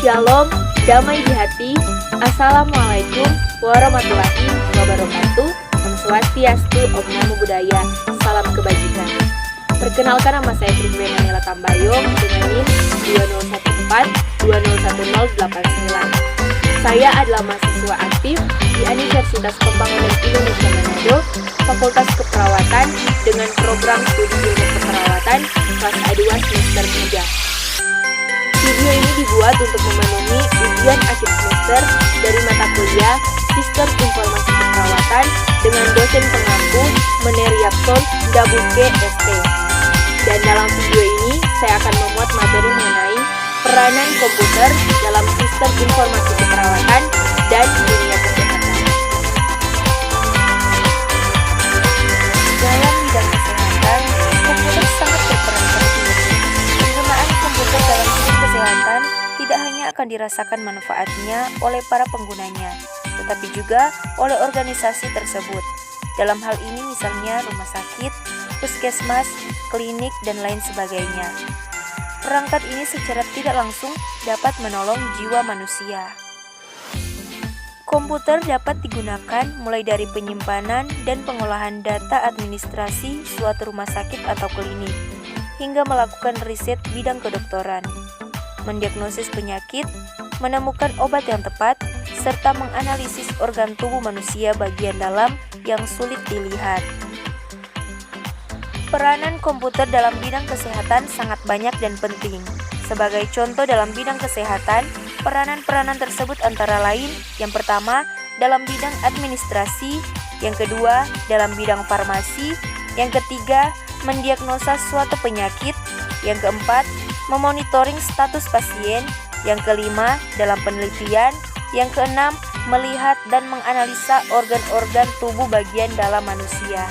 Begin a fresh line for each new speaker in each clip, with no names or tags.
Shalom, damai di hati. Assalamualaikum warahmatullahi wabarakatuh. Om Swastiastu, Om Namo Buddhaya, salam kebajikan. Perkenalkan, nama saya Trivena Nela Tambayong dengan NIM 2014-201089. Saya adalah mahasiswa aktif di Universitas Pembangunan Indonesia Manado, Fakultas Keperawatan dengan program studi ilmu keperawatan kelas A2 semester 3. Video ini dibuat untuk memenuhi ujian akhir semester dari mata kuliah Sistem Informasi Keperawatan dengan dosen pengampu Meneriapson Dabuke ST. Dan dalam video ini saya akan memuat materi mengenai peranan komputer dalam sistem informasi keperawatan dan dunia kesehatan. Dalam bidang kesehatan, komputer sangat berperan penting. Penggunaan komputer dalam bidang kesehatan tidak hanya akan dirasakan manfaatnya oleh para penggunanya, tetapi juga oleh organisasi tersebut. Dalam hal ini misalnya rumah sakit, puskesmas, klinik, dan lain sebagainya. Perangkat ini secara tidak langsung dapat menolong jiwa manusia. Komputer dapat digunakan mulai dari penyimpanan dan pengolahan data administrasi suatu rumah sakit atau klinik, hingga melakukan riset bidang kedokteran, mendiagnosis penyakit, menemukan obat yang tepat, serta menganalisis organ tubuh manusia bagian dalam yang sulit dilihat. Peranan komputer dalam bidang kesehatan sangat banyak dan penting. Sebagai contoh dalam bidang kesehatan, peranan-peranan tersebut antara lain, yang pertama, dalam bidang administrasi, yang kedua, dalam bidang farmasi, yang ketiga, mendiagnosa suatu penyakit, yang keempat, memonitoring status pasien, yang kelima, dalam penelitian, yang keenam, melihat dan menganalisa organ-organ tubuh bagian dalam manusia.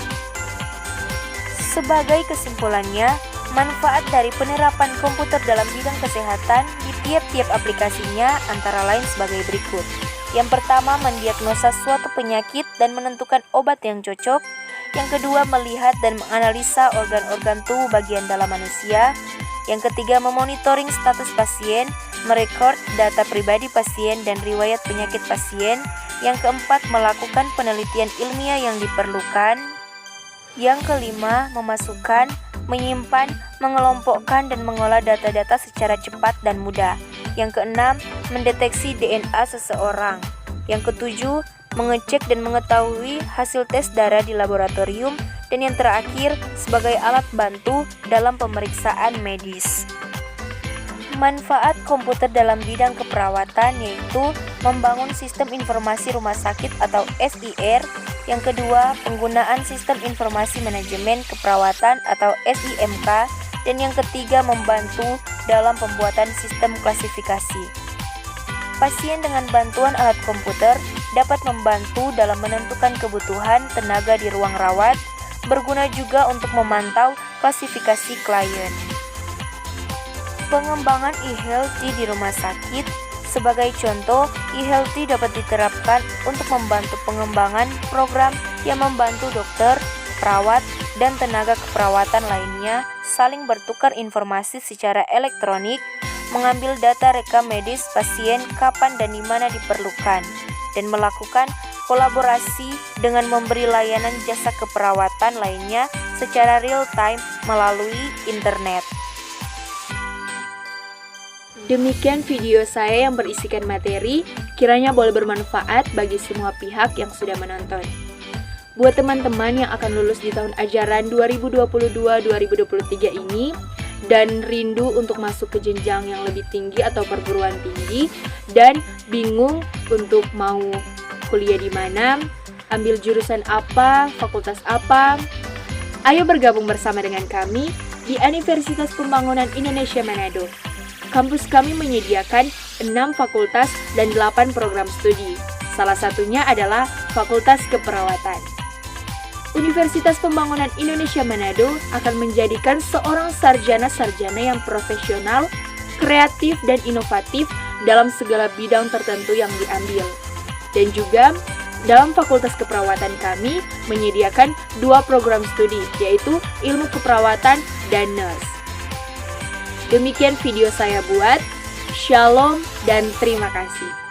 Sebagai kesimpulannya, manfaat dari penerapan komputer dalam bidang kesehatan di tiap-tiap aplikasinya antara lain sebagai berikut. Yang pertama, mendiagnosa suatu penyakit dan menentukan obat yang cocok. Yang kedua, melihat dan menganalisa organ-organ tubuh bagian dalam manusia. Yang ketiga, memonitoring status pasien, merekod data pribadi pasien dan riwayat penyakit pasien. Yang keempat, melakukan penelitian ilmiah yang diperlukan. Yang kelima, memasukkan, menyimpan, mengelompokkan, dan mengolah data-data secara cepat dan mudah. Yang keenam, mendeteksi DNA seseorang. Yang ketujuh, mengecek dan mengetahui hasil tes darah di laboratorium. Dan yang terakhir, sebagai alat bantu dalam pemeriksaan medis. Manfaat komputer dalam bidang keperawatan yaitu membangun sistem informasi rumah sakit atau SIR. Yang kedua, penggunaan sistem informasi manajemen keperawatan atau SIMK. Dan yang ketiga, membantu dalam pembuatan sistem klasifikasi. Pasien dengan bantuan alat komputer dapat membantu dalam menentukan kebutuhan tenaga di ruang rawat, berguna juga untuk memantau klasifikasi klien. Pengembangan e-healthy di rumah sakit. Sebagai contoh, e-healthy dapat diterapkan untuk membantu pengembangan program yang membantu dokter, perawat, dan tenaga keperawatan lainnya saling bertukar informasi secara elektronik, mengambil data rekam medis pasien kapan dan di mana diperlukan, dan melakukan kolaborasi dengan memberi layanan jasa keperawatan lainnya secara real-time melalui internet. Demikian video saya yang berisikan materi, kiranya boleh bermanfaat bagi semua pihak yang sudah menonton. Buat teman-teman yang akan lulus di tahun ajaran 2022-2023 ini, dan rindu untuk masuk ke jenjang yang lebih tinggi atau perguruan tinggi, dan bingung untuk mau kuliah di mana, ambil jurusan apa, fakultas apa, ayo bergabung bersama dengan kami di Universitas Pembangunan Indonesia Manado. Kampus kami menyediakan 6 fakultas dan 8 program studi. Salah satunya adalah Fakultas Keperawatan. Universitas Pembangunan Indonesia Manado akan menjadikan seorang sarjana-sarjana yang profesional, kreatif, dan inovatif dalam segala bidang tertentu yang diambil. Dan juga dalam Fakultas Keperawatan kami menyediakan 2 program studi, yaitu Ilmu Keperawatan dan Nurse. Demikian video saya buat.
Shalom dan terima kasih.